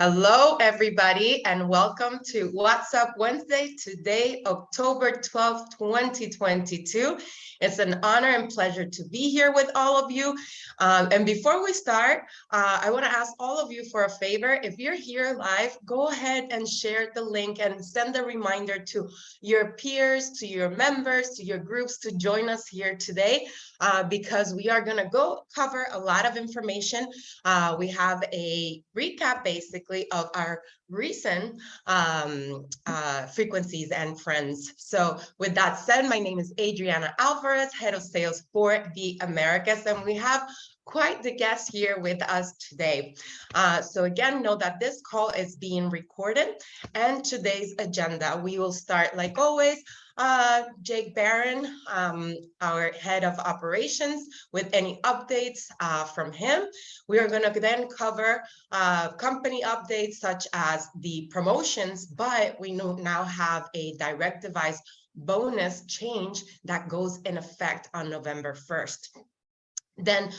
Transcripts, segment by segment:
Hello, everybody, and welcome to What's Up Wednesday, today, October 12th, 2022. It's an honor and pleasure to be here with all of you. And before we start, I want to ask all of you for a favor. If you're here live, go ahead and share the link and send a reminder to your peers, to your members, to your groups to join us here today, because we are going to go cover a lot of information. We have a recap, basically, of our recent frequencies and trends. So with that said, my name is Adriana Alvarez, Head of Sales for the Americas, and we have quite the guest here with us today. So again, know that this call is being recorded, and today's agenda, we will start like always, Jake Barron, our head of operations, with any updates from him. We are going to then cover company updates such as the promotions, but we now have a direct device bonus change that goes in effect on November 1st. Then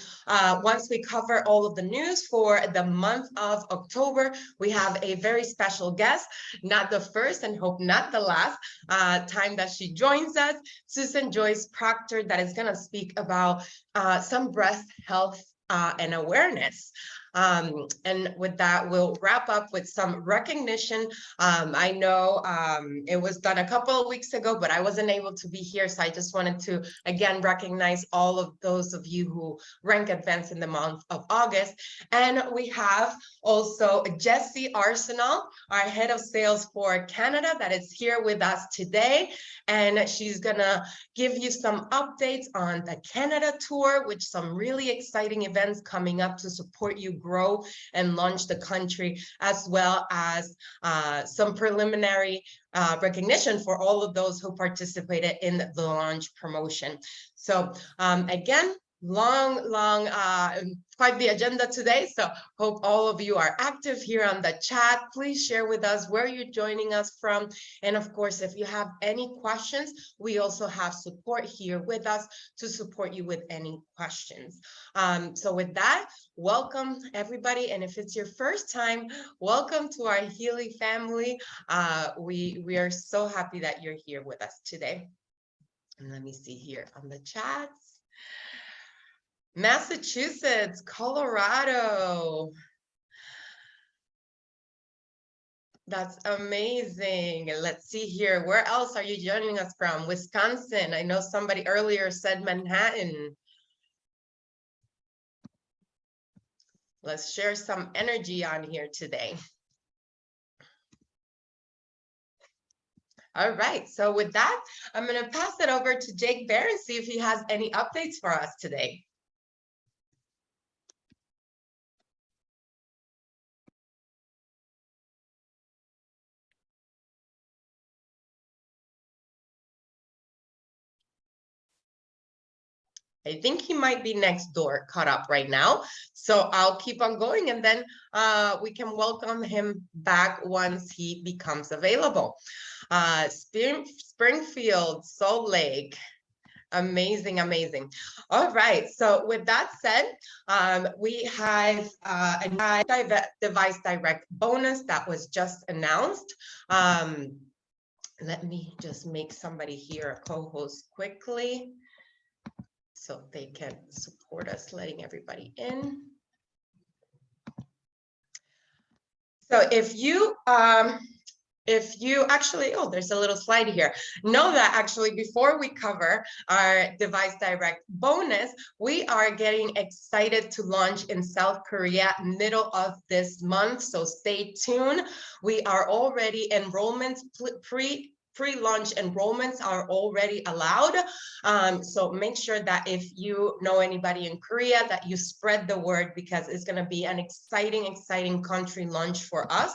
once we cover all of the news for the month of October, we have a very special guest, not the first and hope not the last time that she joins us, Susan Joyce Proctor, that is going to speak about some breast health and awareness. And with that, we'll wrap up with some recognition. I know it was done a couple of weeks ago, but I wasn't able to be here. So I just wanted to, again, recognize all of those of you who rank advanced in the month of August. And we have also Jessie Arsenal, our head of sales for Canada, that is here with us today. And she's gonna give you some updates on the Canada tour, with some really exciting events coming up to support you grow and launch the country, as well as some preliminary recognition for all of those who participated in the launch promotion. So again, long quite the agenda today, so hope all of you are active here on the chat. Please share with us where you're joining us from, and of course, if you have any questions, we also have support here with us to support you with any questions. So with that, welcome everybody, and if it's your first time, welcome to our Healy family. We are so happy that you're here with us today. And let me see here on the chats. Massachusetts, Colorado. That's amazing. Let's see here. Where else are you joining us from? Wisconsin. I know somebody earlier said Manhattan. Let's share some energy on here today. All right. So with that, I'm going to pass it over to Jake Barron, see if he has any updates for us today. I think he might be next door, caught up right now. So I'll keep on going, and then we can welcome him back once he becomes available. Springfield, Salt Lake. Amazing, amazing. All right. So with that said, we have a device direct bonus that was just announced. Let me just make somebody here a co-host quickly, so they can support us letting everybody in. So if you actually, oh, there's a little slide here. Know that actually before we cover our Device Direct bonus, we are getting excited to launch in South Korea middle of this month. So stay tuned. We are already enrollments pre-launch enrollments are already allowed. So make sure that if you know anybody in Korea, that you spread the word, because it's going to be an exciting country launch for us.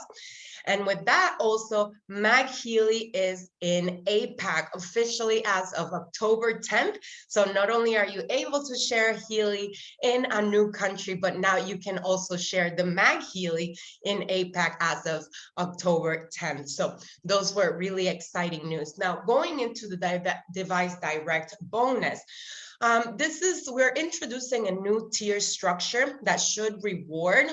And with that, also, MagHealy is in APAC officially as of October 10th. So not only are you able to share Healy in a new country, but now you can also share the MagHealy in APAC as of October 10th. So those were really exciting exciting news. Now, going into the device direct bonus, we're introducing a new tier structure that should reward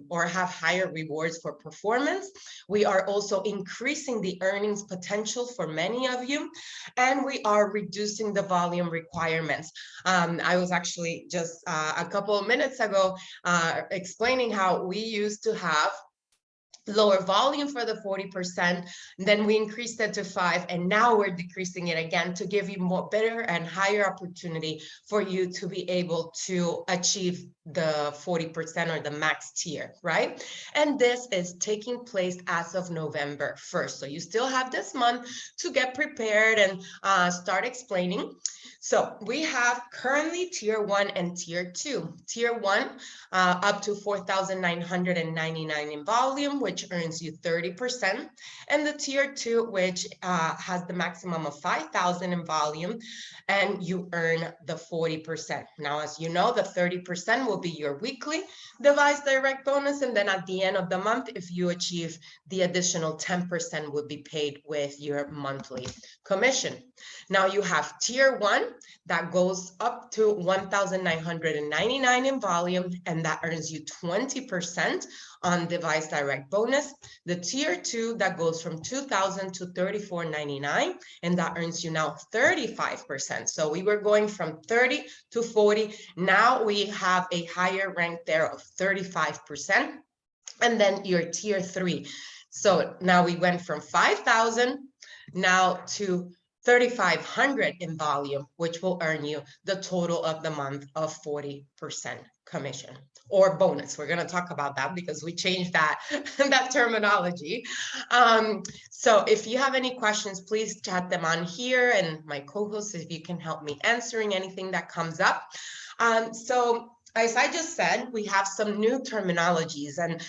or have higher rewards for performance. We are also increasing the earnings potential for many of you, and we are reducing the volume requirements. I was actually just a couple of minutes ago explaining how we used to have lower volume for the 40%, then we increased it to 5, and now we're decreasing it again to give you more better and higher opportunity for you to be able to achieve the 40% or the max tier, right? And this is taking place as of November 1st. So you still have this month to get prepared and start explaining. So we have currently tier 1 and tier 2. Tier 1 up to 4,999 in volume, which earns you 30%, and the tier 2, which has the maximum of 5,000 in volume, and you earn the 40%. Now, as you know, the 30% will be your weekly device direct bonus, and then at the end of the month, if you achieve the additional 10%, will be paid with your monthly commission. Now you have tier 1 that goes up to 1,999 in volume, and that earns you 20% on device direct bonus. The tier 2 that goes from 2,000 to 3,499, and that earns you now 35%. So we were going from 30 to 40. Now we have a higher rank there of 35%. And then your tier 3. So now we went from 5,000 now to 3,500 in volume, which will earn you the total of the month of 40% commission or bonus. We're going to talk about that because we changed that terminology. So if you have any questions, please chat them on here, and my co-host, if you can help me answering anything that comes up. So as I just said, we have some new terminologies, and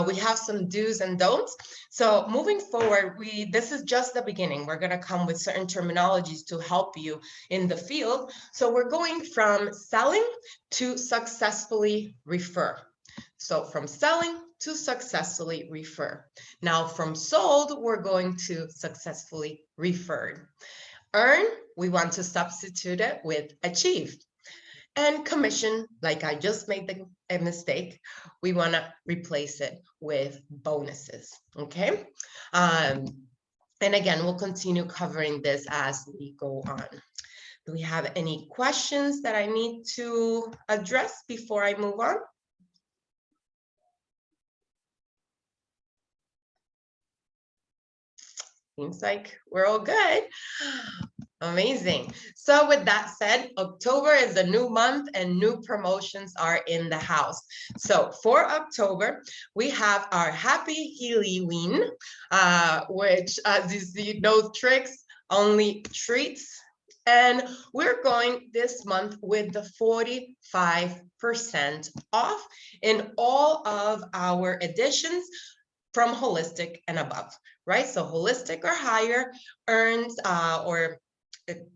we have some do's and don'ts. So moving forward, this is just the beginning. We're going to come with certain terminologies to help you in the field. So we're going from selling to successfully refer. So from selling to successfully refer. Now from sold, we're going to successfully referred. Earn, we want to substitute it with achieved. And commission, like I just made a mistake, we want to replace it with bonuses, okay? And again, we'll continue covering this as we go on. Do we have any questions that I need to address before I move on? Seems like we're all good. Amazing. So with that said, October is a new month and new promotions are in the house. So for October, we have our Happy Healy Ween, which you see, no tricks, only treats. And we're going this month with the 45% off in all of our editions from holistic and above, right? So holistic or higher earns or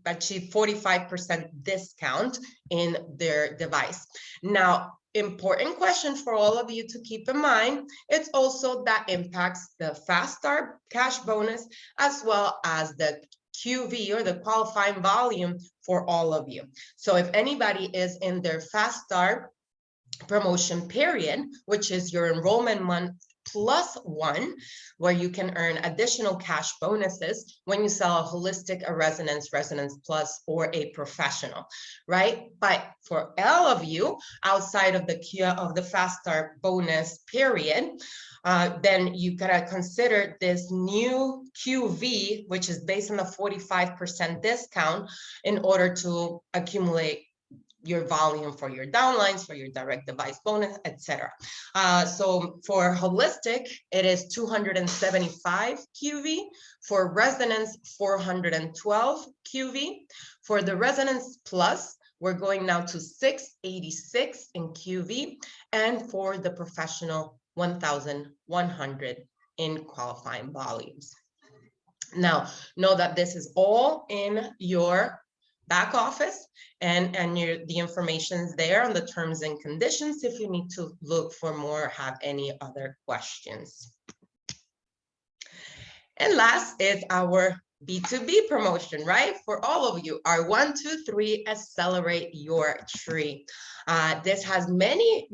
achieve 45% discount in their device. Now, important question for all of you to keep in mind, it's also that impacts the Fast Start cash bonus as well as the QV or the qualifying volume for all of you. So if anybody is in their Fast Start promotion period, which is your enrollment month +1, where you can earn additional cash bonuses when you sell a holistic, a resonance plus, or a professional, right? But for all of you outside of the Fast Start bonus period, then you gotta consider this new QV, which is based on the 45% discount, in order to accumulate your volume for your downlines, for your direct device bonus, etc. So for holistic, it is 275 QV. For resonance, 412 QV. For the resonance plus, we're going now to 686 in QV. And for the professional, 1,100 in qualifying volumes. Now, know that this is all in your back office, and the information's there on the terms and conditions if you need to look for more or have any other questions. And last is our B2B promotion, right? For all of you, our 1, 2, 3, accelerate your tree. This has many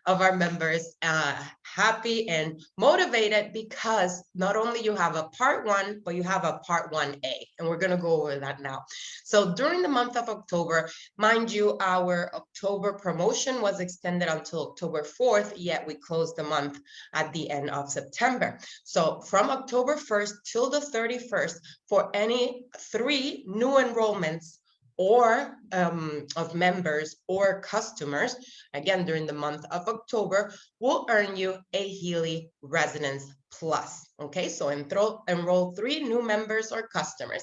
of our members happy and motivated because not only you have a part 1, but you have a part 1A, and we're going to go over that now. So during the month of October, mind you, our October promotion was extended until October 4th, yet we closed the month at the end of September. So from October 1st till the 31st, for any 3 new enrollments or of members or customers, again, during the month of October, will earn you a Healy Resonance Plus. Okay, so enroll 3 new members or customers.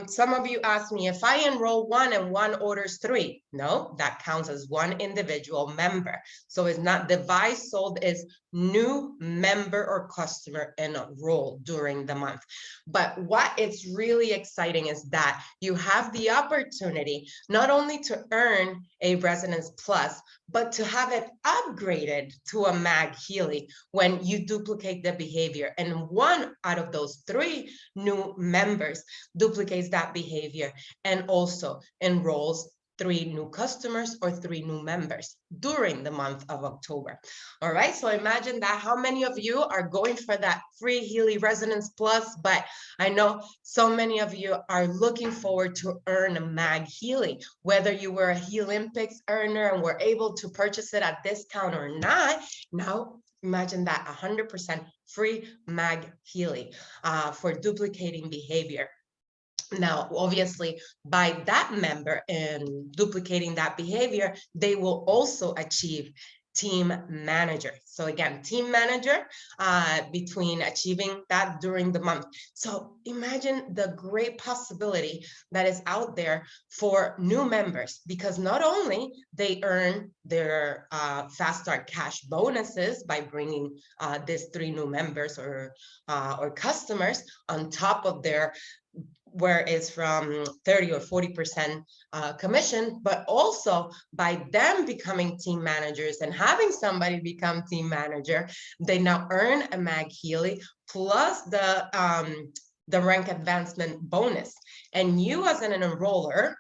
Some of you asked me, if I enroll 1 and 1 orders 3, no, that counts as 1 individual member. So it's not device sold, is new member or customer enrolled during the month. But what is really exciting is that you have the opportunity not only to earn a Resonance Plus, but to have it upgraded to a MagHealy when you duplicate the behavior. And 1 out of those 3 new members duplicates that behavior and also enrolls 3 new customers or 3 new members during the month of October. All right, so imagine that. How many of you are going for that free Healy Resonance Plus? But I know so many of you are looking forward to earn a MagHealy, whether you were a Healympics earner and were able to purchase it at discount or not. Now imagine that 100% free MagHealy for duplicating behavior. Now, obviously, by that member and duplicating that behavior, they will also achieve team manager. So again, team manager between achieving that during the month. So imagine the great possibility that is out there for new members, because not only they earn their Fast Start cash bonuses by bringing these 3 new members or customers on top of their where it's from 30 or 40% commission, but also by them becoming team managers and having somebody become team manager, they now earn a MagHealy plus the rank advancement bonus. And you as an enroller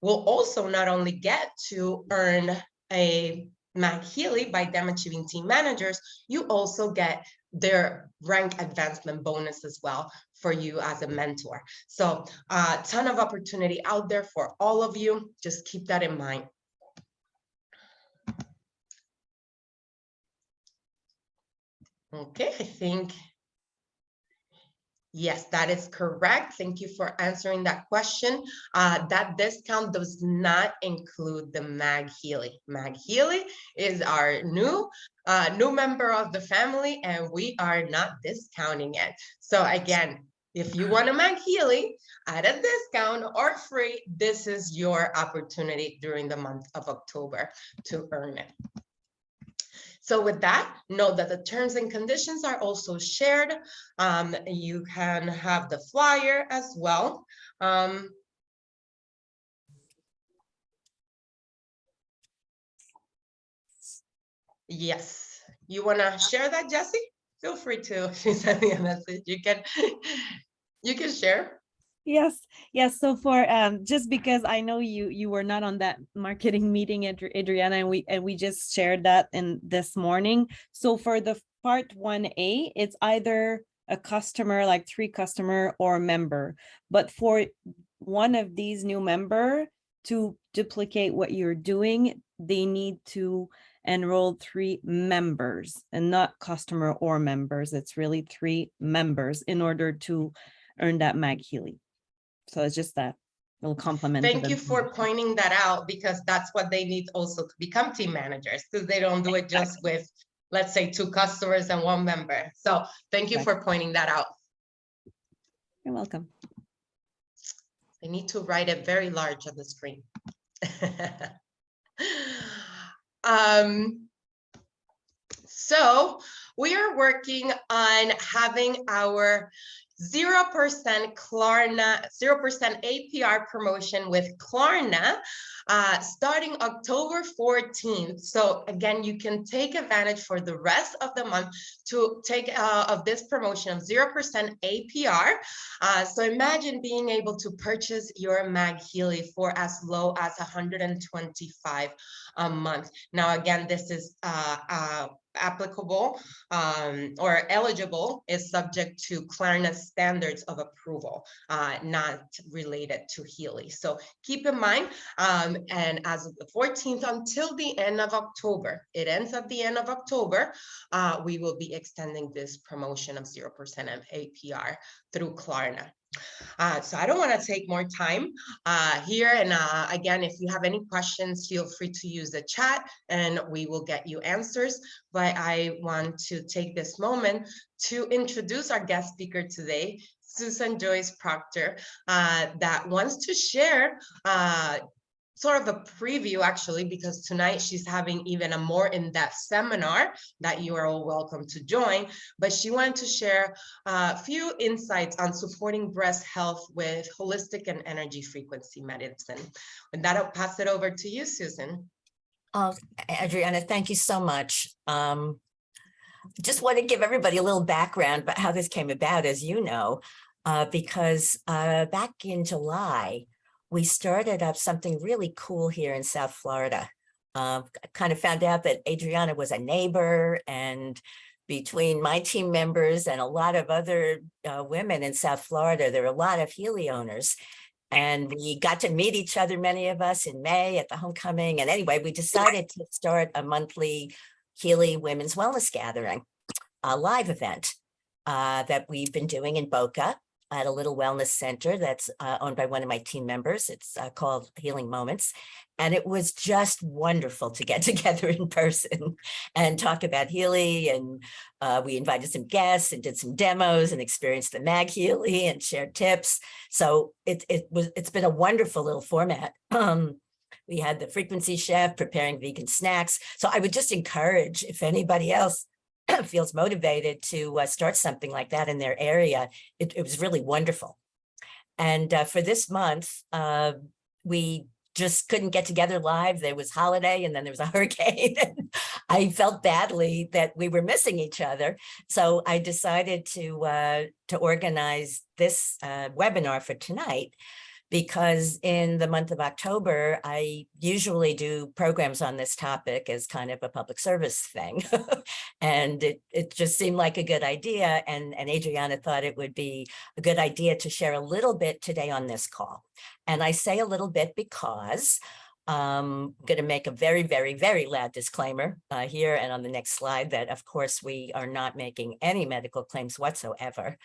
will also not only get to earn a MagHealy by them achieving team managers, you also get their rank advancement bonus as well for you as a mentor. So a ton of opportunity out there for all of you. Just keep that in mind. Okay, I think, yes, that is correct. Thank you for answering that question. That discount does not include the MagHealy. MagHealy is our new member of the family, and we are not discounting it. So again, if you want a MagHealy at a discount or free, this is your opportunity during the month of October to earn it. So with that, note that the terms and conditions are also shared. You can have the flyer as well. Yes, you want to share that, Jesse? Feel free to send me a message. You can share. Yes. So for just because I know you were not on that marketing meeting, Adriana, and we just shared that in this morning. So for the part 1A, it's either a customer, like 3 customer or member. But for one of these new member to duplicate what you're doing, they need to enroll 3 members and not customer or members. It's really 3 members in order to earn that MagHealy. So it's just that little compliment. Thank you for pointing that out, because that's what they need also to become team managers, because they don't do it just with, let's say, 2 customers and 1 member. So thank you for pointing that out. You're welcome. I need to write it very large on the screen. So we are working on having our 0% Klarna, 0% APR promotion with Klarna starting October 14th. So again, you can take advantage for the rest of the month to take of this promotion of 0% APR. So imagine being able to purchase your MagHealy for as low as $125 a month. Now, again, this is applicable or eligible is subject to Klarna's standards of approval, not related to Healy. So keep in mind, and as of the 14th until the end of October, it ends at the end of October, we will be extending this promotion of 0% of APR through Klarna. So I don't want to take more time here. And again, if you have any questions, feel free to use the chat and we will get you answers. But I want to take this moment to introduce our guest speaker today, Susan Joyce Proctor, that wants to share sort of a preview, actually, because tonight she's having even a more in-depth seminar that you are all welcome to join. But she wanted to share a few insights on supporting breast health with holistic and energy frequency medicine. With that, I'll pass it over to you, Susan. Adriana, thank you so much. Just want to give everybody a little background about how this came about, as you know, because back in July, we started up something really cool here in South Florida. Kind of found out that Adriana was a neighbor, and between my team members and a lot of other women in South Florida, there are a lot of Healy owners. And we got to meet each other, many of us, in May at the homecoming. And anyway, we decided to start a monthly Healy Women's Wellness Gathering, a live event that we've been doing in Boca at a little wellness center that's owned by one of my team members. It's called Healing Moments. And it was just wonderful to get together in person and talk about Healy. And we invited some guests and did some demos and experienced the MagHealy and shared tips. So it's been a wonderful little format. We had the frequency chef preparing vegan snacks. So I would just encourage, if anybody else feels motivated to start something like that in their area, it was really wonderful. And for this month, we just couldn't get together live. There was holiday and then there was a hurricane. I felt badly that we were missing each other. So I decided to organize this webinar for tonight, because in the month of October, I usually do programs on this topic as kind of a public service thing. And it just seemed like a good idea. And Adriana thought it would be a good idea to share a little bit today on this call. And I say a little bit because I'm going to make a very, very, very loud disclaimer here and on the next slide that, of course, we are not making any medical claims whatsoever.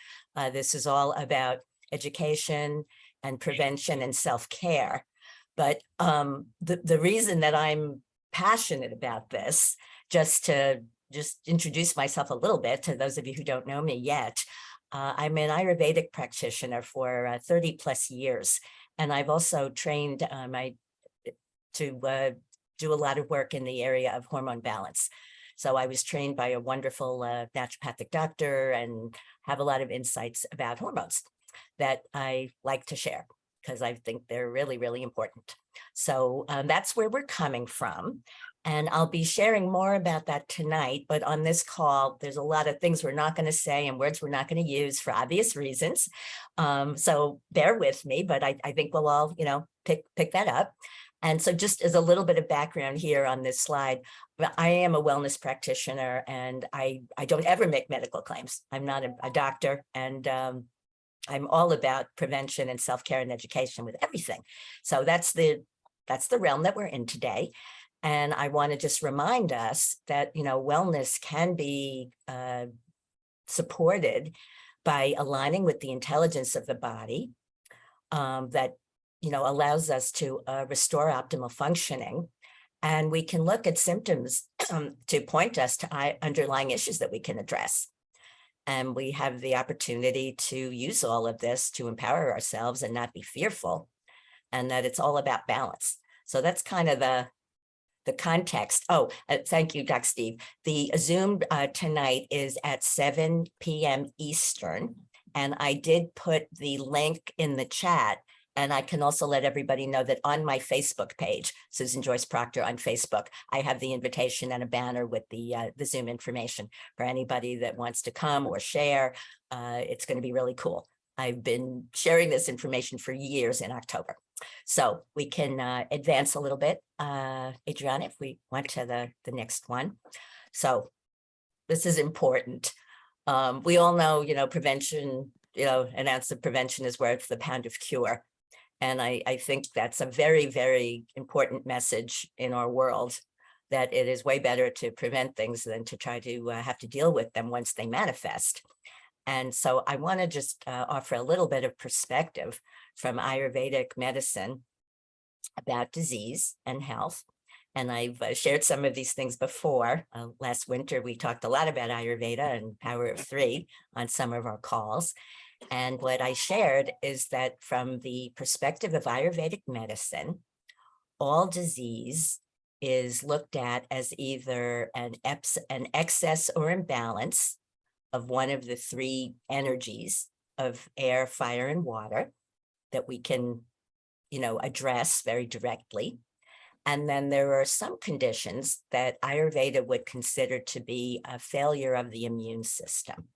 This is all about education and prevention and self-care. But the reason that I'm passionate about this, just to introduce myself a little bit to those of you who don't know me yet, I'm an Ayurvedic practitioner for 30 plus years. And I've also trained to do a lot of work in the area of hormone balance. So I was trained by a wonderful naturopathic doctor and have a lot of insights about hormones that I like to share because I think they're really, really important. So that's where we're coming from. And I'll be sharing more about that tonight. But on this call, there's a lot of things we're not going to say and words we're not going to use for obvious reasons. So bear with me, but I think we'll all, pick that up. And so just as a little bit of background here on this slide, I am a wellness practitioner and I don't ever make medical claims. I'm not a doctor, and I'm all about prevention and self-care and education with everything. So that's the realm that we're in today. And I want to just remind us that, wellness can be supported by aligning with the intelligence of the body that, allows us to restore optimal functioning. And we can look at symptoms to point us to underlying issues that we can address. And we have the opportunity to use all of this to empower ourselves and not be fearful, and that it's all about balance. So that's kind of the the context. Thank you, Dr. Steve. The Zoom tonight is at 7 p.m. Eastern, and I did put the link in the chat. And I can also let everybody know that on my Facebook page, Susan Joyce Proctor on Facebook, I have the invitation and a banner with the Zoom information for anybody that wants to come or share. It's going to be really cool. I've been sharing this information for years in October. So we can advance a little bit, Adriana, if we went to the next one. So this is important. We all know, prevention, an ounce of prevention is worth the pound of cure. And I think that's a very, very important message in our world, that it is way better to prevent things than to try to have to deal with them once they manifest. And so I want to just offer a little bit of perspective from Ayurvedic medicine about disease and health. And I've shared some of these things before. Last winter, we talked a lot about Ayurveda and Power of Three on some of our calls. And what I shared is that from the perspective of Ayurvedic medicine, all disease is looked at as either an excess or imbalance of one of the three energies of air, fire, and water that we can, address very directly. And then there are some conditions that Ayurveda would consider to be a failure of the immune system,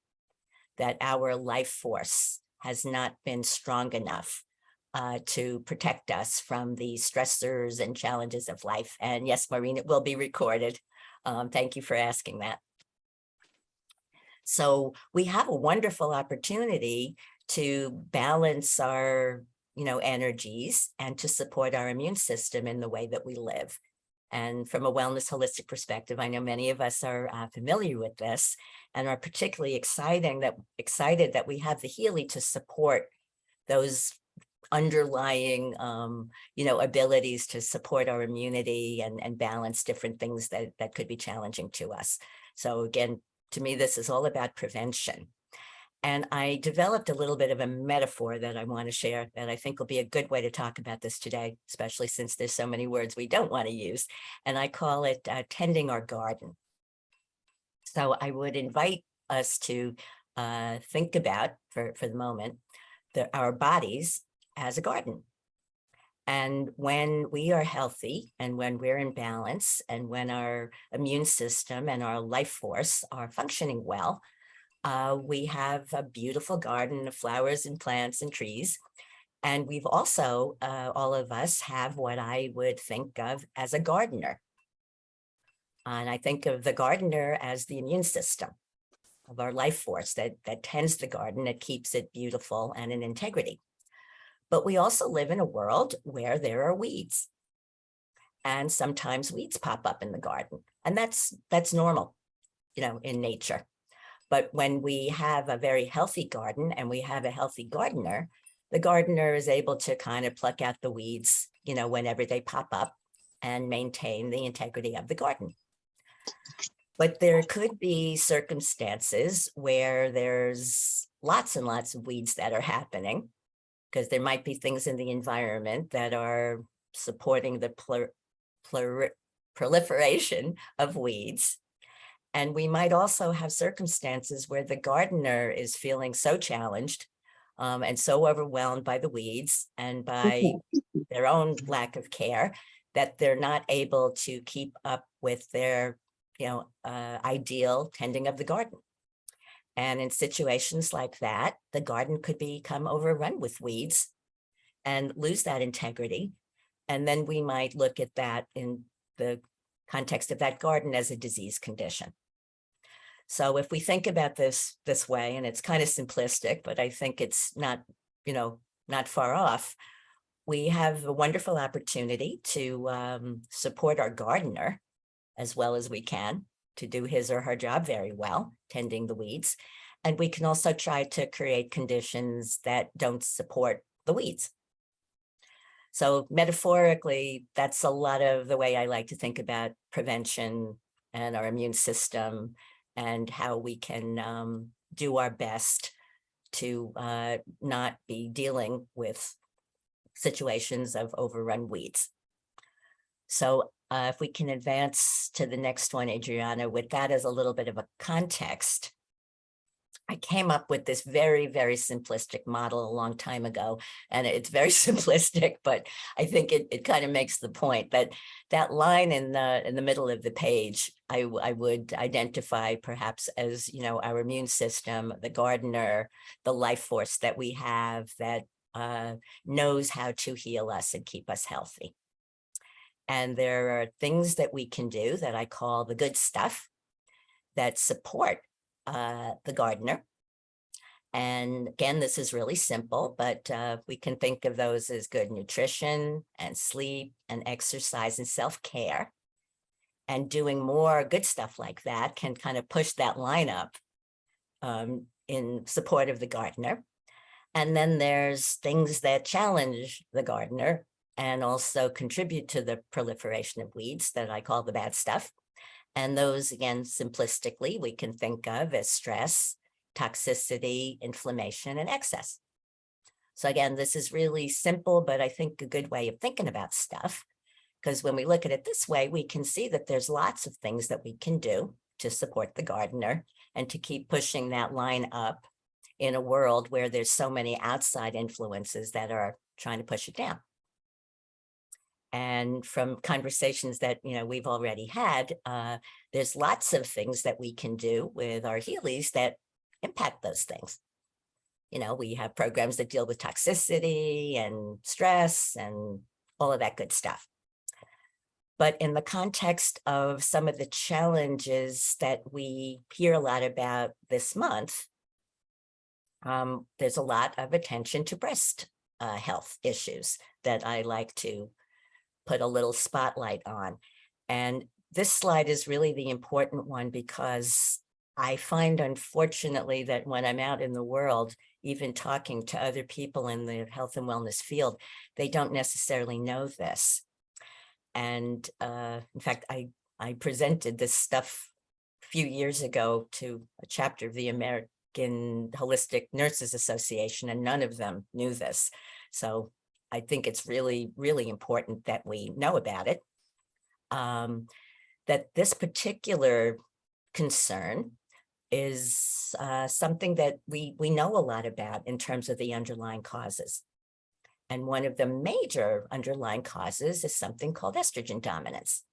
that our life force has not been strong enough to protect us from the stressors and challenges of life. And yes, Maureen, it will be recorded. Thank you for asking that. So we have a wonderful opportunity to balance our, energies and to support our immune system in the way that we live. And from a wellness holistic perspective, I know many of us are familiar with this and are particularly excited that we have the Healy to support those underlying, abilities to support our immunity and balance different things that could be challenging to us. So again, to me, this is all about prevention. And I developed a little bit of a metaphor that I want to share that I think will be a good way to talk about this today, especially since there's so many words we don't want to use. And I call it tending our garden. So I would invite us to think about, for the moment, our bodies as a garden. And when we are healthy and when we're in balance and when our immune system and our life force are functioning well, we have a beautiful garden of flowers and plants and trees. And we've also, all of us have what I would think of as a gardener. And I think of the gardener as the immune system of our life force that tends the garden, that keeps it beautiful and in integrity. But we also live in a world where there are weeds. And sometimes weeds pop up in the garden. And that's normal, in nature. But when we have a very healthy garden and we have a healthy gardener, the gardener is able to kind of pluck out the weeds, whenever they pop up and maintain the integrity of the garden. But there could be circumstances where there's lots and lots of weeds that are happening, because there might be things in the environment that are supporting the proliferation of weeds. And we might also have circumstances where the gardener is feeling so challenged and so overwhelmed by the weeds and by their own lack of care that they're not able to keep up with their, ideal tending of the garden. And in situations like that, the garden could become overrun with weeds and lose that integrity. And then we might look at that in the context of that garden as a disease condition. So if we think about this way, and it's kind of simplistic, but I think it's not far off, we have a wonderful opportunity to support our gardener as well as we can to do his or her job very well, tending the weeds. And we can also try to create conditions that don't support the weeds. So metaphorically, that's a lot of the way I like to think about prevention and our immune system and how we can do our best to not be dealing with situations of overrun weeds. So If we can advance to the next one, Adriana, with that as a little bit of a context, I came up with this very, very simplistic model a long time ago, and it's very simplistic, but I think it kind of makes the point that that line in the middle of the page, I would identify perhaps as, you know, our immune system, the gardener, the life force that we have that knows how to heal us and keep us healthy. And there are things that we can do that I call the good stuff that support the gardener. And again, this is really simple, but we can think of those as good nutrition and sleep and exercise and self-care. And doing more good stuff like that can kind of push that line up in support of the gardener. And then there's things that challenge the gardener and also contribute to the proliferation of weeds that I call the bad stuff. And those, again, simplistically, we can think of as stress, toxicity, inflammation, and excess. So again, this is really simple, but I think a good way of thinking about stuff, because when we look at it this way, we can see that there's lots of things that we can do to support the gardener and to keep pushing that line up in a world where there's so many outside influences that are trying to push it down. And from conversations that, you know, we've already had, there's lots of things that we can do with our Healys that impact those things. You know, we have programs that deal with toxicity and stress and all of that good stuff. But in the context of some of the challenges that we hear a lot about this month, there's a lot of attention to breast health issues that I like to put a little spotlight on. And this slide is really the important one because I find, unfortunately, that when I'm out in the world, even talking to other people in the health and wellness field, they don't necessarily know this. And in fact, I presented this stuff a few years ago to a chapter of the American Holistic Nurses Association, and none of them knew this. So I think it's really, really important that we know about it, that this particular concern is something that we know a lot about in terms of the underlying causes. And one of the major underlying causes is something called estrogen dominance.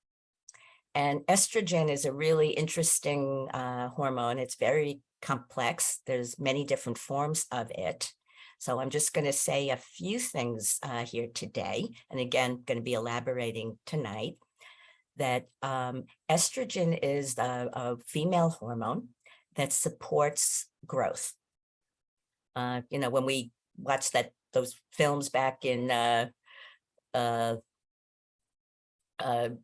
And estrogen is a really interesting hormone. It's very complex. There's many different forms of it. So I'm just going to say a few things here today. And again, going to be elaborating tonight that estrogen is a female hormone that supports growth. You know, when we watched those films back in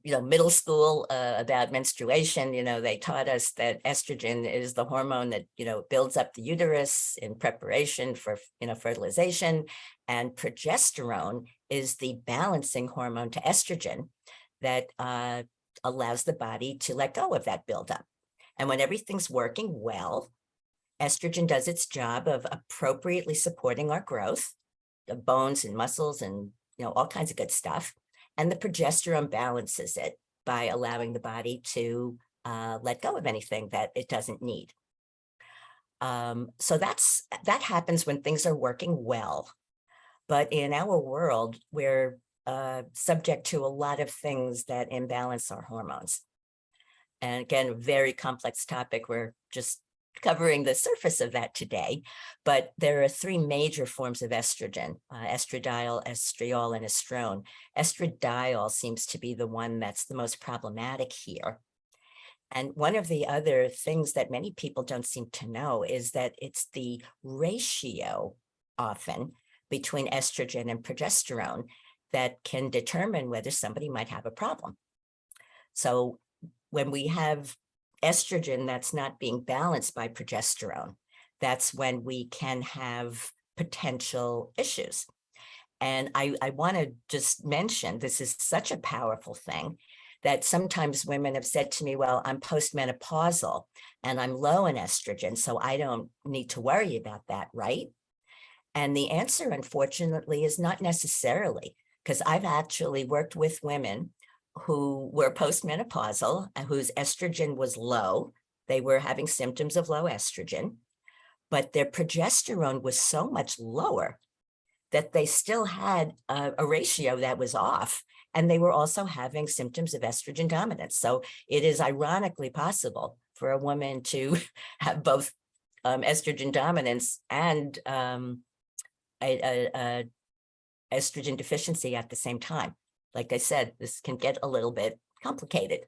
you know, middle school about menstruation, you know, they taught us that estrogen is the hormone that, you know, builds up the uterus in preparation for, you know, fertilization, and progesterone is the balancing hormone to estrogen that allows the body to let go of that buildup. And when everything's working well, estrogen does its job of appropriately supporting our growth, the bones and muscles and, you know, all kinds of good stuff. And the progesterone balances it by allowing the body to let go of anything that it doesn't need. So that happens when things are working well. But in our world, we're subject to a lot of things that imbalance our hormones. And again, a very complex topic. We're just covering the surface of that today, but there are three major forms of estrogen: estradiol, estriol, and estrone. Estradiol seems to be the one that's the most problematic here. And one of the other things that many people don't seem to know is that it's the ratio often between estrogen and progesterone that can determine whether somebody might have a problem. So when we have estrogen that's not being balanced by progesterone, that's when we can have potential issues. And I want to just mention, this is such a powerful thing that sometimes women have said to me, well, I'm postmenopausal and I'm low in estrogen, so I don't need to worry about that, right? And the answer, unfortunately, is not necessarily, because I've actually worked with women who were postmenopausal and whose estrogen was low. They were having symptoms of low estrogen, but their progesterone was so much lower that they still had a ratio that was off. And they were also having symptoms of estrogen dominance. So it is ironically possible for a woman to have both estrogen dominance and a estrogen deficiency at the same time. Like I said, this can get a little bit complicated.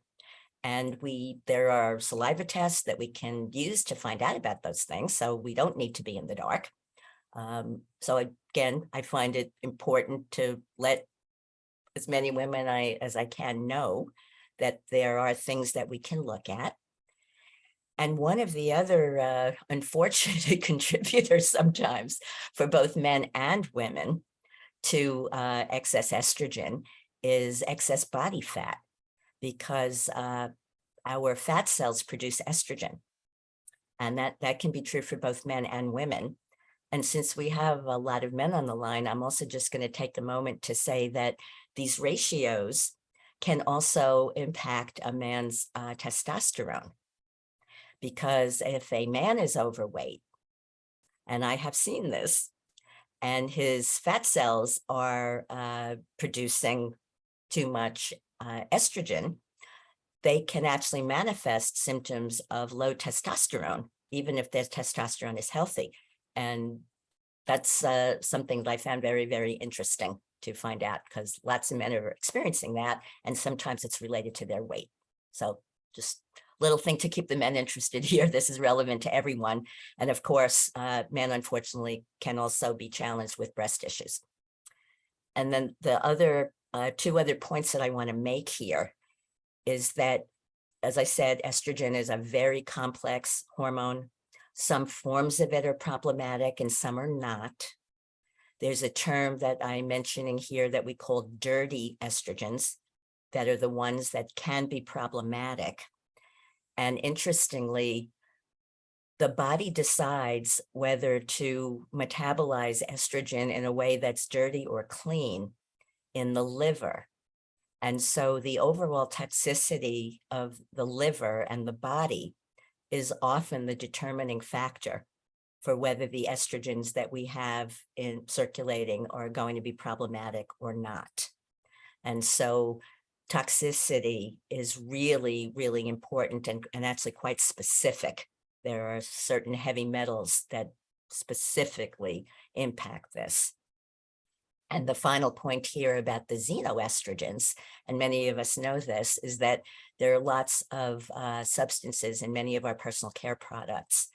And there are saliva tests that we can use to find out about those things. So we don't need to be in the dark. So again, I find it important to let as many women as I can know that there are things that we can look at. And one of the other unfortunate contributors sometimes for both men and women to excess estrogen is excess body fat, because our fat cells produce estrogen. And that can be true for both men and women. And since we have a lot of men on the line, I'm also just going to take a moment to say that these ratios can also impact a man's testosterone. Because if a man is overweight, and I have seen this, and his fat cells are producing too much estrogen, they can actually manifest symptoms of low testosterone, even if their testosterone is healthy. And that's something that I found very, very interesting to find out, because lots of men are experiencing that, and sometimes it's related to their weight. So just a little thing to keep the men interested here. This is relevant to everyone. And of course, men unfortunately can also be challenged with breast issues. And then the other two other points that I want to make here is that, as I said, estrogen is a very complex hormone. Some forms of it are problematic and some are not. There's a term that I'm mentioning here that we call dirty estrogens, that are the ones that can be problematic. And interestingly, the body decides whether to metabolize estrogen in a way that's dirty or clean in the liver. And so the overall toxicity of the liver and the body is often the determining factor for whether the estrogens that we have in circulating are going to be problematic or not. And so toxicity is really, really important and actually quite specific. There are certain heavy metals that specifically impact this. And the final point here about the xenoestrogens, and many of us know this, is that there are lots of substances in many of our personal care products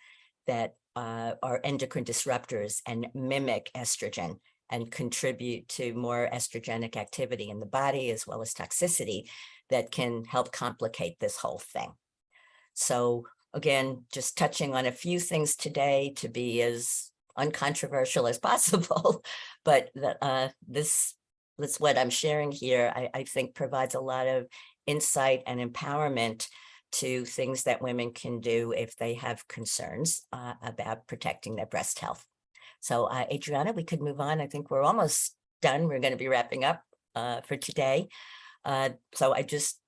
that are endocrine disruptors and mimic estrogen and contribute to more estrogenic activity in the body, as well as toxicity that can help complicate this whole thing. So again, just touching on a few things today to be as uncontroversial as possible, but this what I'm sharing here, I think provides a lot of insight and empowerment to things that women can do if they have concerns about protecting their breast health. So Adriana, we could move on. I think we're almost done. We're going to be wrapping up for today. So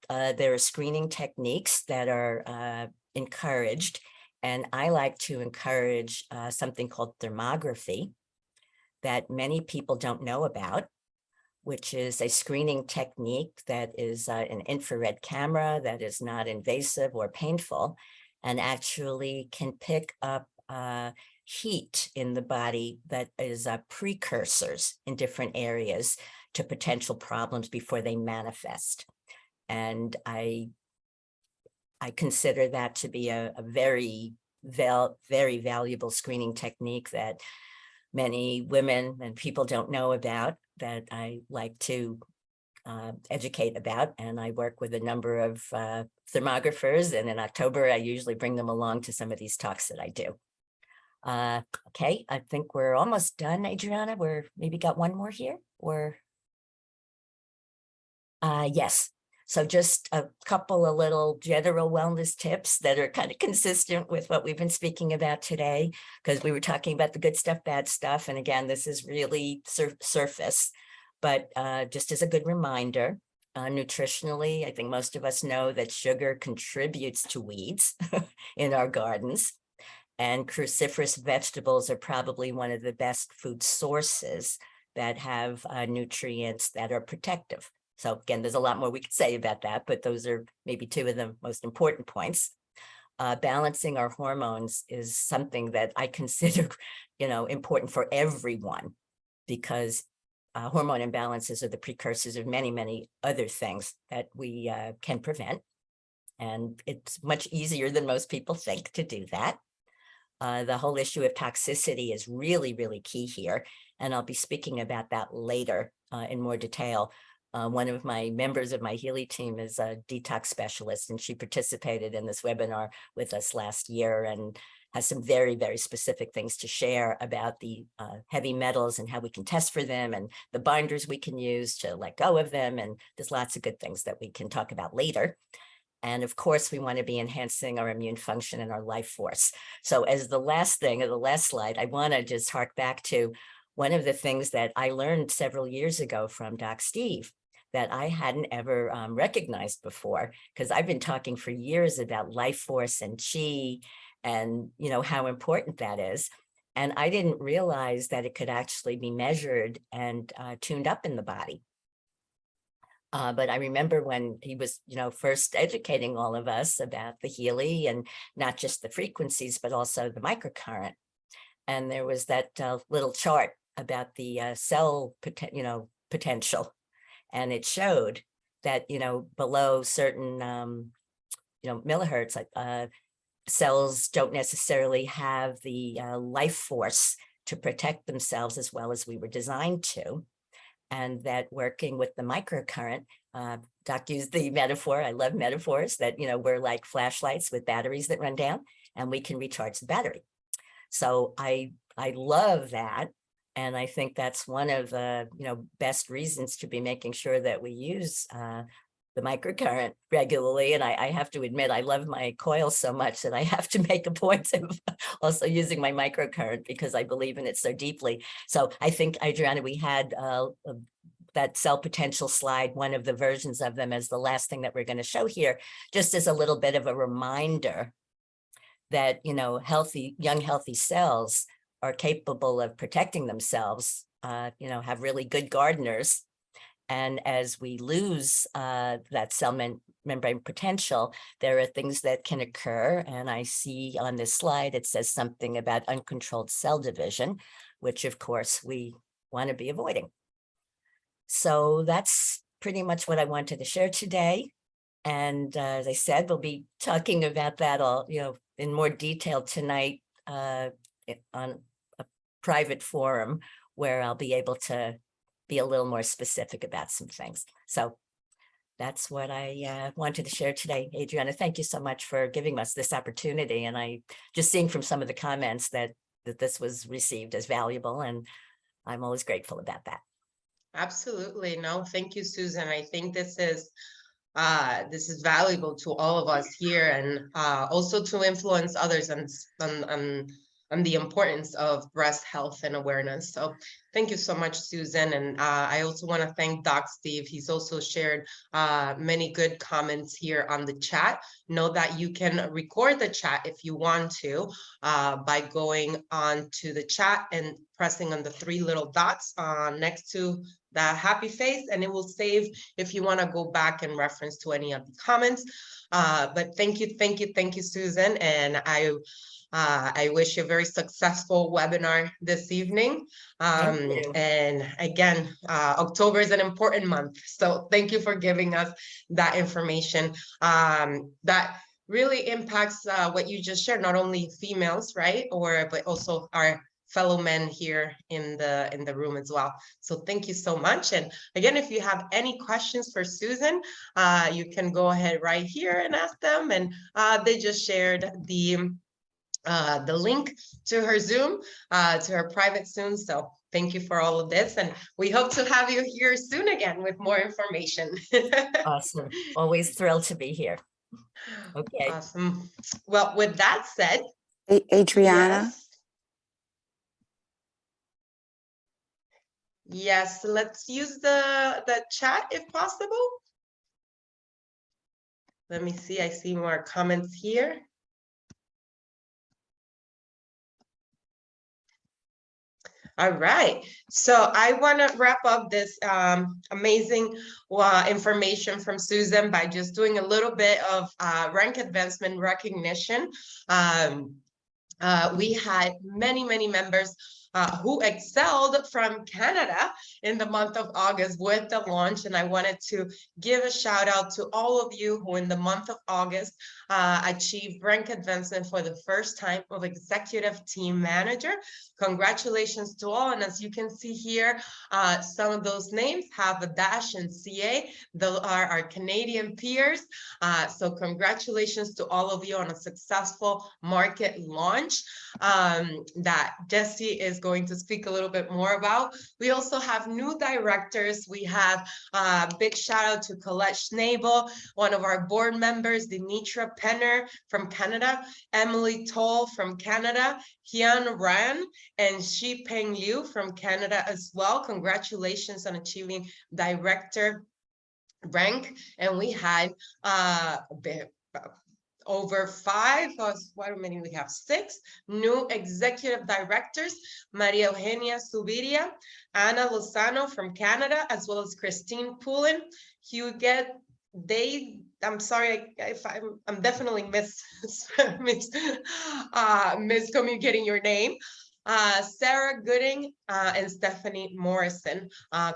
there are screening techniques that are encouraged. And I like to encourage something called thermography that many people don't know about, which is a screening technique that is an infrared camera that is not invasive or painful and actually can pick up heat in the body that is precursors in different areas to potential problems before they manifest. And I consider that to be a very, very valuable screening technique that many women and people don't know about, that I like to educate about. And I work with a number of thermographers, and in October, I usually bring them along to some of these talks that I do. Okay, I think we're almost done, Adriana. We're maybe got one more here, or yes. So just a couple of little general wellness tips that are kind of consistent with what we've been speaking about today, because we were talking about the good stuff, bad stuff. And again, this is really surface, but just as a good reminder, nutritionally. I think most of us know that sugar contributes to weeds in our gardens. And cruciferous vegetables are probably one of the best food sources that have nutrients that are protective. So again, there's a lot more we could say about that, but those are maybe two of the most important points. Balancing our hormones is something that I consider, important for everyone, because hormone imbalances are the precursors of many, many other things that we can prevent. And it's much easier than most people think to do that. The whole issue of toxicity is really, really key here. And I'll be speaking about that later in more detail. One of my members of my Healy team is a detox specialist, and she participated in this webinar with us last year and has some very, very specific things to share about the heavy metals and how we can test for them and the binders we can use to let go of them. And there's lots of good things that we can talk about later. And of course, we want to be enhancing our immune function and our life force. So as the last thing, or the last slide, I want to just hark back to one of the things that I learned several years ago from Doc Steve that I hadn't ever recognized before, because I've been talking for years about life force and chi and, how important that is. And I didn't realize that it could actually be measured and tuned up in the body. But I remember when he was, first educating all of us about the Healy and not just the frequencies, but also the microcurrent. And there was that little chart about the cell, potential. And it showed that, below certain, millihertz, cells don't necessarily have the life force to protect themselves as well as we were designed to. And that working with the microcurrent, Doc used the metaphor, I love metaphors, that, we're like flashlights with batteries that run down and we can recharge the battery. So I love that. And I think that's one of the, best reasons to be making sure that we use the microcurrent regularly. And I have to admit, I love my coil so much that I have to make a point of also using my microcurrent because I believe in it so deeply. So I think, Adriana, we had that cell potential slide, one of the versions of them, as the last thing that we're going to show here, just as a little bit of a reminder that, young, healthy cells are capable of protecting themselves, have really good gardeners. And as we lose that cell membrane potential, there are things that can occur. And I see on this slide, it says something about uncontrolled cell division, which of course we want to be avoiding. So that's pretty much what I wanted to share today. And as I said, we'll be talking about that all, in more detail tonight on a private forum where I'll be able to be a little more specific about some things. So that's what I wanted to share today. Adriana, thank you so much for giving us this opportunity. And I just seeing from some of the comments that this was received as valuable, and I'm always grateful about that. Absolutely. No, thank you, Susan. I think this is valuable to all of us here, and also to influence others on the importance of breast health and awareness. So thank you so much, Susan. And I also want to thank Doc Steve. He's also shared many good comments here on the chat. Know that you can record the chat if you want to by going on to the chat and pressing on the three little dots next to the happy face, and it will save if you want to go back and reference to any of the comments. But thank you, Susan. And I wish you a very successful webinar this evening. And again, October is an important month. So thank you for giving us that information that really impacts what you just shared, not only females, right? But also our fellow men here in the room as well. So thank you so much. And again, if you have any questions for Susan, you can go ahead right here and ask them. And they just shared the link to her Zoom, to her private Zoom. So thank you for all of this. And we hope to have you here soon again with more information. Awesome. Always thrilled to be here. Okay. Awesome. Well, with that said, Adriana. Yes, let's use the chat if possible. Let me see, I see more comments here. All right, so I want to wrap up this amazing information from Susan by just doing a little bit of rank advancement recognition. We had many members who excelled from Canada in the month of August with the launch. And I wanted to give a shout out to all of you who in the month of August achieved rank advancement for the first time of executive team manager. Congratulations to all. And as you can see here, some of those names have a dash in CA. Those are our Canadian peers. So congratulations to all of you on a successful market launch that Jesse is going to speak a little bit more about. We also have new directors. We have a big shout out to Colette Schnabel, one of our board members, Dimitra Penner from Canada, Emily Toll from Canada, Hyun Ran, and Shi Peng Liu from Canada as well. Congratulations on achieving director rank. And we had over 5, what many we have? 6 new executive directors: Maria Eugenia Subiria, Ana Lozano from Canada, as well as Christine Poulin. I'm sorry if I'm definitely miscommunicating your name. Sarah Gooding and Stephanie Morrison.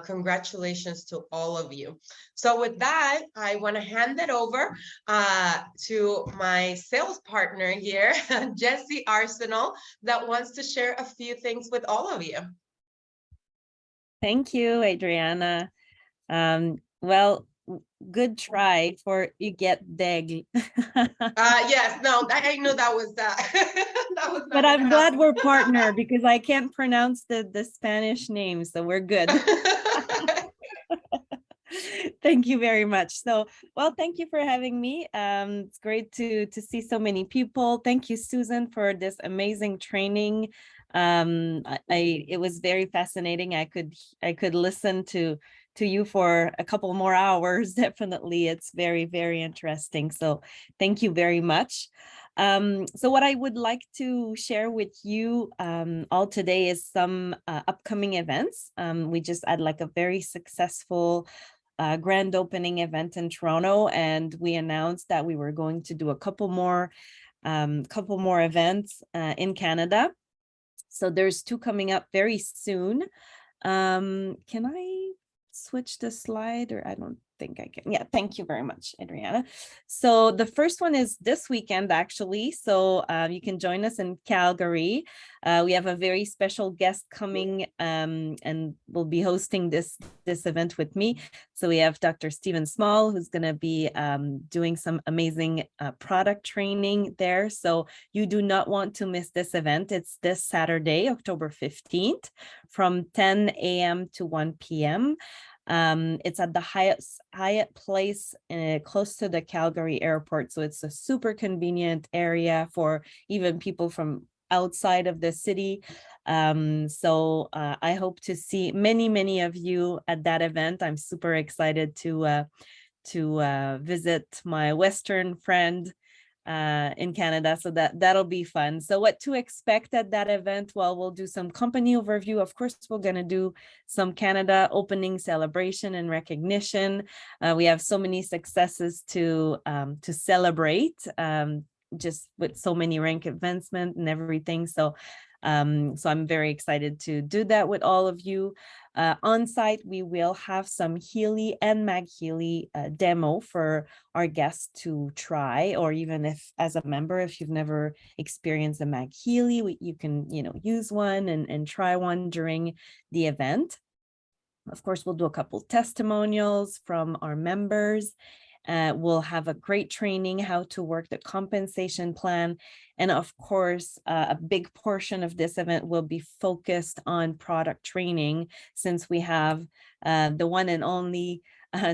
Congratulations to all of you. So with that, I want to hand it over to my sales partner here, Jesse Arsenal, that wants to share a few things with all of you. Thank you, Adriana. Well, good try for you get deg. Yes, no, I knew that was that. That was but I'm glad we're partner because I can't pronounce the Spanish name, so we're good. Thank you very much. So, well, thank you for having me. It's great to see so many people. Thank you, Susan, for this amazing training. It was very fascinating. I could listen to you for a couple more hours. Definitely, it's very interesting. So, thank you very much. So what I would like to share with you all today is some upcoming events. We just had like a very successful grand opening event in Toronto, and we announced that we were going to do a couple more events in Canada. So there's 2 coming up very soon. Can I switch the slide, or I don't think I can. Yeah, thank you very much, Adriana. So the first one is this weekend, actually. So you can join us in Calgary. We have a very special guest coming and will be hosting this event with me. So we have Dr. Stephen Small, who's going to be doing some amazing product training there. So you do not want to miss this event. It's this Saturday, October 15th, from 10 a.m. to 1 p.m. It's at the Hyatt Place close to the Calgary airport. So it's a super convenient area for even people from outside of the city. So I hope to see many of you at that event. I'm super excited to visit my Western friend in Canada, so that'll be fun. So what to expect at that event? Well, we'll do some company overview. Of course, we're going to do some Canada opening celebration and recognition. We have so many successes to celebrate, just with so many rank advancement and everything. So I'm very excited to do that with all of you. On site, we will have some Healy and MagHealy demo for our guests to try, or even if as a member, if you've never experienced a MagHealy, you can use one and try one during the event. Of course, we'll do a couple testimonials from our members. We'll have a great training how to work the compensation plan. And of course, a big portion of this event will be focused on product training, since we have the one and only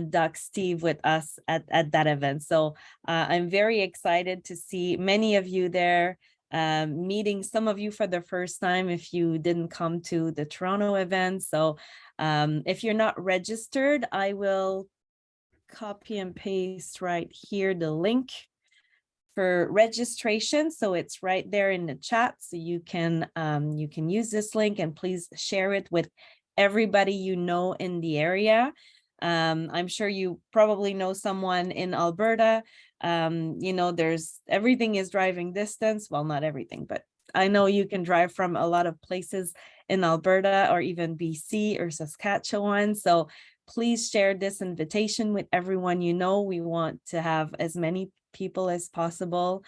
Doc Steve with us at that event. So I'm very excited to see many of you there, meeting some of you for the first time if you didn't come to the Toronto event. So if you're not registered, I will copy and paste right here the link for registration. So it's right there in the chat. So you can use this link, and please share it with everybody you know in the area. I'm sure you probably know someone in Alberta. You know, everything is driving distance. Well, not everything, but I know you can drive from a lot of places in Alberta or even BC or Saskatchewan. So please share this invitation with everyone you know. We want to have as many people as possible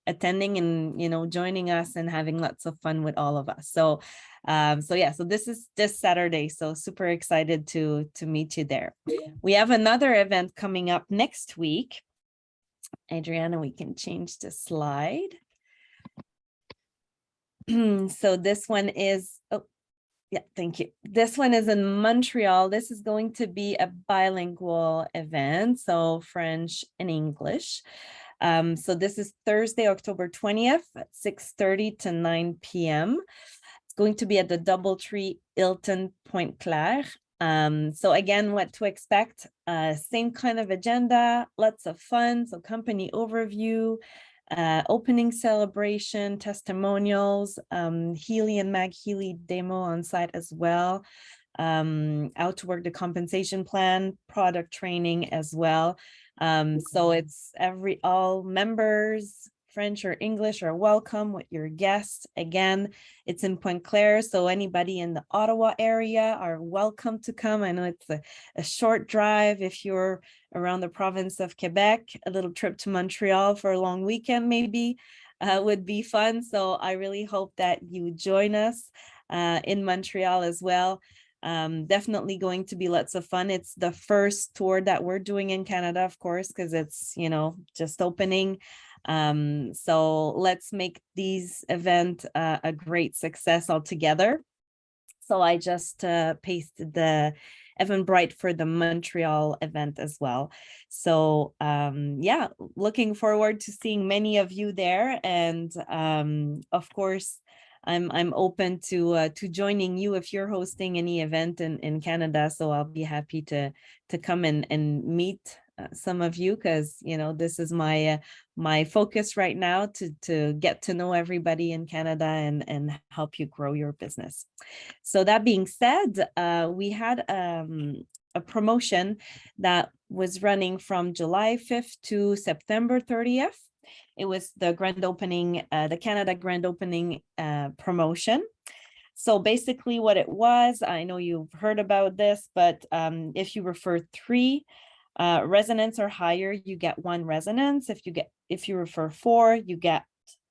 attending and, you know, joining us and having lots of fun with all of us. So so this is this Saturday. So super excited to meet you there. We have another event coming up next week. Adriana, we can change the slide. So this one is, oh, yeah, thank you. This one is in Montreal. This is going to be a bilingual event, so French and English. So this is Thursday, October 20th at 6:30 to 9 p.m. It's going to be at the DoubleTree Hilton Pointe-Claire. So again, what to expect, same kind of agenda, lots of fun. So company overview, opening celebration, testimonials, Healy and MagHealy demo on site as well, how to work the compensation plan, product training as well. So it's all members, French or English, are welcome with your guests. Again, it's in Pointe-Claire, so anybody in the Ottawa area are welcome to come. I know it's a short drive if you're around the province of Quebec. A little trip to Montreal for a long weekend maybe would be fun. So I really hope that you join us in Montreal as well. Definitely going to be lots of fun. It's the first tour that we're doing in Canada, of course, because it's, you know, just opening. So let's make these event a great success altogether. So I just pasted the Eventbrite for the Montreal event as well. So yeah, looking forward to seeing many of you there. And of course, I'm open to joining you if you're hosting any event in Canada. So I'll be happy to come and meet some of you, because you know this is my focus right now, to get to know everybody in Canada and help you grow your business. So that being said, we had a promotion that was running from July 5th to September 30th. It was the grand opening, the Canada grand opening promotion. So basically what it was, I know you've heard about this, but if you refer 3 residents or higher, you get 1 resonance. If you refer 4, you get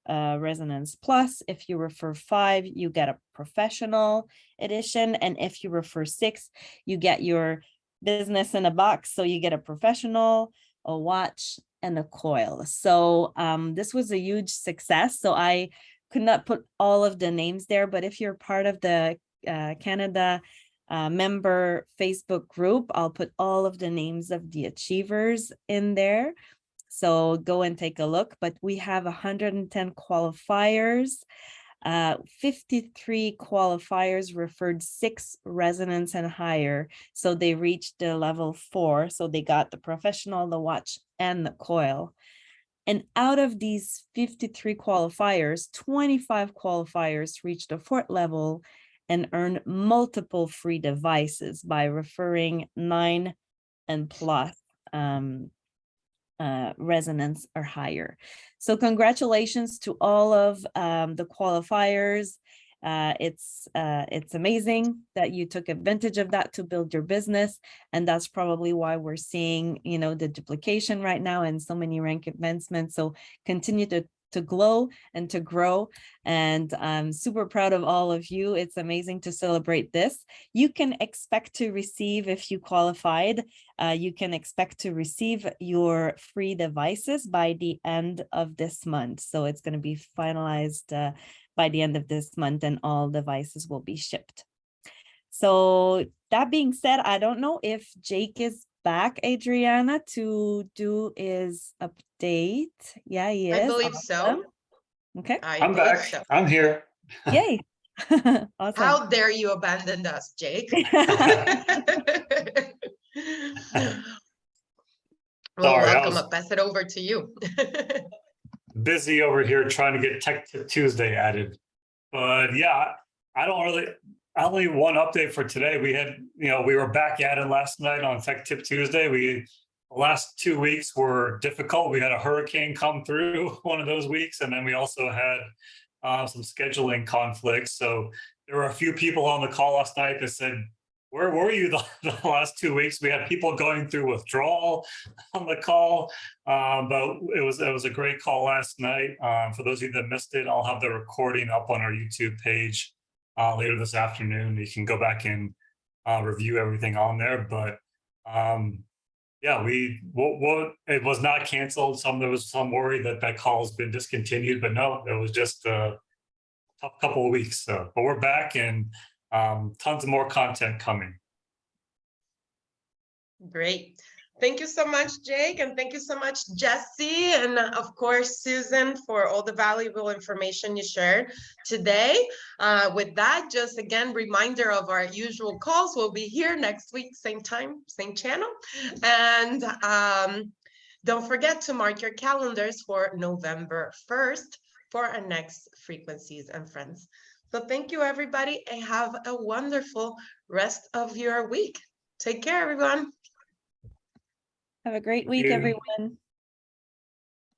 resonance plus. If you refer 5, you get a professional edition. And if you refer 6, you get your business in a box. So you get a professional, a watch, and a coil. So this was a huge success. So I could not put all of the names there, but if you're part of the Canada member Facebook group, I'll put all of the names of the achievers in there. So go and take a look. But we have 110 qualifiers. 53 qualifiers referred 6 resonance and higher. So they reached the level 4. So they got the professional, the watch, and the coil. And out of these 53 qualifiers, 25 qualifiers reached the 4th level and earned multiple free devices by referring 9 and plus resonance or higher. So congratulations to all of the qualifiers. It's amazing that you took advantage of that to build your business, and that's probably why we're seeing, you know, the duplication right now and so many rank advancements. So continue to glow and to grow, and I'm super proud of all of you. It's amazing to celebrate this. You can expect to receive, if you qualified, you can expect to receive your free devices by the end of this month. So it's going to be finalized by the end of this month, and all devices will be shipped. So that being said, I don't know if Jake is back, Adriana, to do his update. Yeah, he is. I believe so. Okay. I'm back. So. I'm here. Yay. Awesome. How dare you abandon us, Jake? Well, Sorry, I welcome. was I'll pass it over to you. busy over here trying to get Tech Tip Tuesday added. But yeah, I only one update for today. We had, we were back at it last night on Tech Tip Tuesday. The last 2 weeks were difficult. We had a hurricane come through one of those weeks, and then we also had some scheduling conflicts. So there were a few people on the call last night that said, where were you the last 2 weeks? We had people going through withdrawal on the call, but it was a great call last night. For those of you that missed it, I'll have the recording up on our YouTube page later this afternoon. You can go back and review everything on there. But yeah, it was not canceled. There was some worry that call has been discontinued, but no, it was just a tough couple of weeks. But we're back, and tons of more content coming. Great. Thank you so much, Jake, and thank you so much, Jesse, and of course, Susan, for all the valuable information you shared today. With that, just again, reminder of our usual calls. We'll be here next week, same time, same channel. And don't forget to mark your calendars for November 1st for our next Frequencies and Friends. So thank you, everybody, and have a wonderful rest of your week. Take care, everyone. Have a great week, you. everyone.